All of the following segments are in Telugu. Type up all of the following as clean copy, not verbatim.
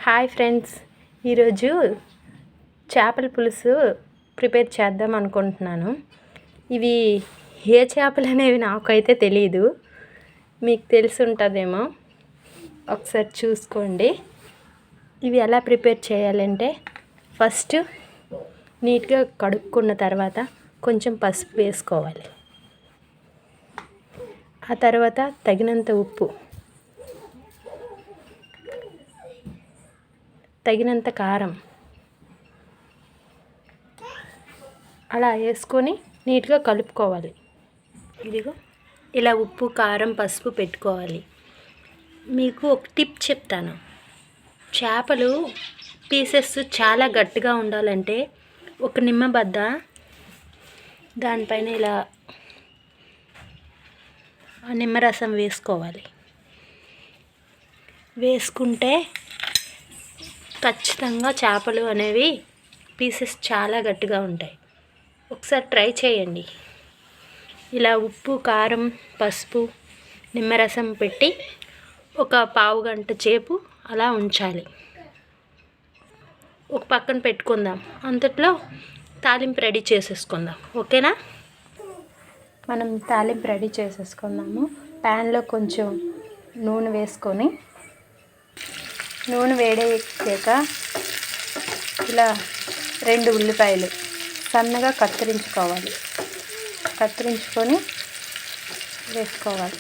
హాయ్ ఫ్రెండ్స్, ఈరోజు చేపల పులుసు ప్రిపేర్ చేద్దాం అనుకుంటున్నాను. ఇవి ఏ చేపలు అనేవి నాకైతే తెలియదు, మీకు తెలిసి ఉంటుందేమో. ఒకసారి చూసుకోండి. ఇవి ఎలా ప్రిపేర్ చేయాలంటే, ఫస్ట్ నీట్గా కడుక్కున్న తర్వాత కొంచెం పసుపు వేసుకోవాలి. ఆ తర్వాత తగినంత ఉప్పు, తగినంత కారం అలా వేసుకొని నీట్గా కలుపుకోవాలి. ఇదిగో ఇలా ఉప్పు, కారం, పసుపు పెట్టుకోవాలి. మీకు ఒక టిప్ చెప్తాను. చేపలు పీసెస్ చాలా గట్టిగా ఉండాలంటే ఒక నిమ్మబద్ద దానిపైన ఇలా నిమ్మరసం వేసుకోవాలి. వేసుకుంటే ఖచ్చితంగా చేపలు అనేవి పీసెస్ చాలా గట్టిగా ఉంటాయి. ఒకసారి ట్రై చేయండి. ఇలా ఉప్పు, కారం, పసుపు, నిమ్మరసం పెట్టి ఒక పావు గంట సేపు అలా ఉంచాలి. ఒక పక్కన పెట్టుకుందాం. అంతట్లో తాలింపు రెడీ చేసేసుకుందాం. ఓకేనా? మనం తాలింపు రెడీ చేసేసుకుందాము. ప్యాన్లో కొంచెం నూనె వేసుకొని, నూనె వేడెక్కాక ఇలా 2 ఉల్లిపాయలు సన్నగా కత్తిరించుకొని వేసుకోవాలి.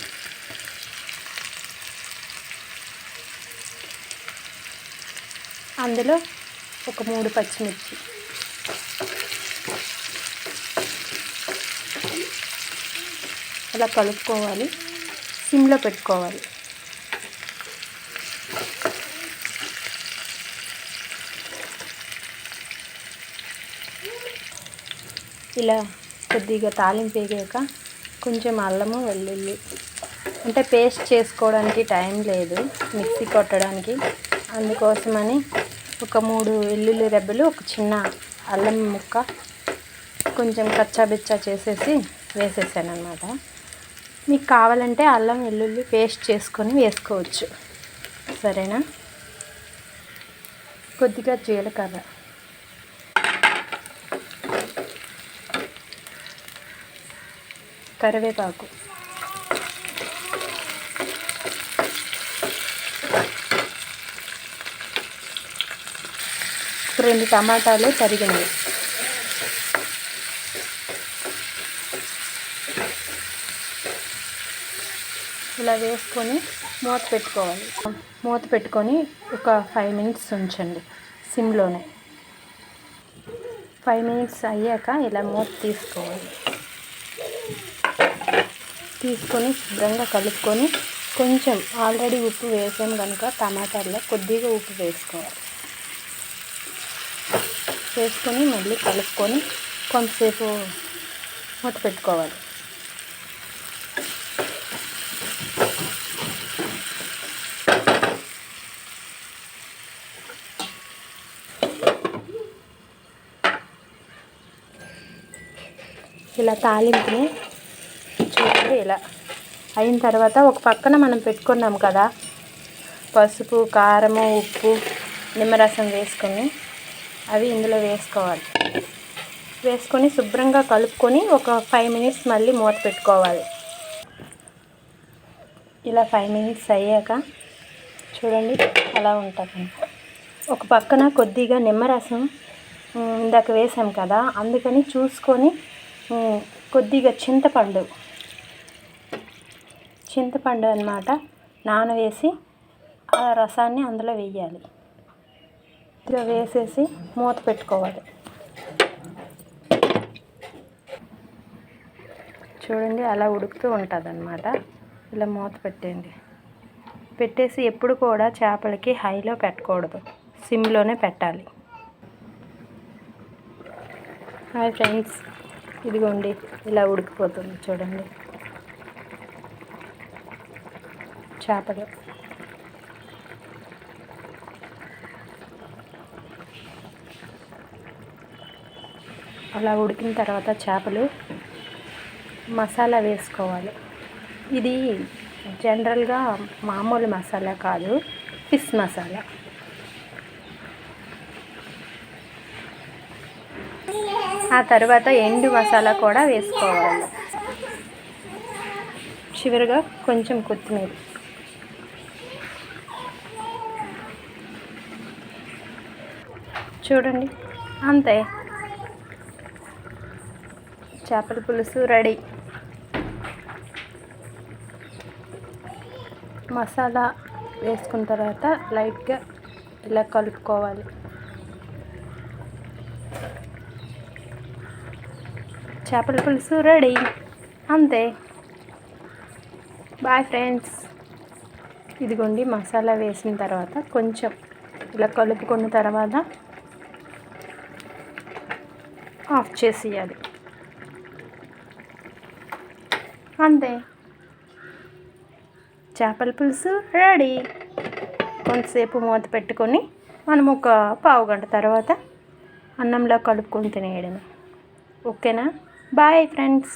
అందులో ఒక 3 పచ్చిమిర్చి, అలా కలుపుకోవాలి. సిమ్లో పెట్టుకోవాలి. ఇలా కొద్దిగా తాలింపు వేగాక కొంచెం అల్లము, వెల్లుల్లి, అంటే పేస్ట్ చేసుకోవడానికి టైం లేదు, మిక్సీ కొట్టడానికి. అందుకోసమని ఒక 3 వెల్లుల్లి రెబ్బలు, ఒక చిన్న అల్లం ముక్క కొంచెం కచ్చాబిచ్చా చేసేసి వేసేసాను అన్నమాట. మీకు కావాలంటే అల్లం వెల్లుల్లి పేస్ట్ చేసుకొని వేసుకోవచ్చు. సరేనా? కొద్దిగా జీలకర్ర, కరివేపాకు, 2 టమాటాలు తరిగినవి, ఇలా వేసుకొని మూత పెట్టుకొని ఒక 5 మినిట్స్ ఉంచండి సిమ్లోనే. 5 మినిట్స్ అయ్యాక ఇలా మూత తీసుకొని శుభ్రంగా కలుపుకొని, కొంచెం ఆల్రెడీ ఉప్పు వేసాం కనుక టమాటాల్లో కొద్దిగా ఉప్పు వేసుకొని మళ్ళీ కలుపుకొని కొంతసేపు మూత పెట్టుకోవాలి. ఇలా తాలింపుని చూడండి. ఇలా అయిన తర్వాత ఒక పక్కన మనం పెట్టుకున్నాం కదా పసుపు, కారము, ఉప్పు, నిమ్మరసం వేసుకొని అవి ఇందులో వేసుకొని శుభ్రంగా కలుపుకొని ఒక 5 మినిట్స్ మళ్ళీ మూత పెట్టుకోవాలి. ఇలా 5 మినిట్స్ అయ్యాక చూడండి అలా ఉంటుంది. ఒక పక్కన కొద్దిగా నిమ్మరసం ఇందాక వేసాం కదా, అందుకని చూసుకొని కొద్దిగా చింతపండు అన్నమాట నానవేసి ఆ రసాన్ని అందులో వేయాలి. ఇలా వేసేసి మూత పెట్టుకోవాలి. చూడండి అలా ఉడుకుతూ ఉంటుంది అన్నమాట. ఇలా మూత పెట్టేసి ఎప్పుడు కూడా చేపలకి హైలో పెట్టకూడదు, సిమ్లోనే పెట్టాలి. హాయ్ ఫ్రెండ్స్, ఇదిగోండి ఇలా ఉడికిపోతుంది చూడండి చేపలు. అలా ఉడికిన తర్వాత చేపలు మసాలా వేసుకోవాలి. ఇది జనరల్గా మామూలు మసాలా కాదు, ఫిష్ మసాలా. ఆ తర్వాత ఎండు మసాలా కూడా వేసుకోవాలి. చివరిగా కొంచెం కొత్తిమీర. చూడండి, అంతే, చేపల పులుసు రెడీ. మసాలా వేసుకున్న తర్వాత లైట్గా ఇలా కలుపుకోవాలి. చేపల పులుసు రెడీ, అంతే. Bye friends. ఇదిగోండి, మసాలా వేసిన తర్వాత కొంచెం ఇలా కలుపుకున్న తర్వాత ఆఫ్ చేసేయాలి, అంతే. చేపల పులుసు రెడీ. కొంతసేపు మూత పెట్టుకొని మనం ఒక పావు గంట తర్వాత అన్నంలో కలుపుకొని తినేయడమే. ఓకేనా? Bye friends.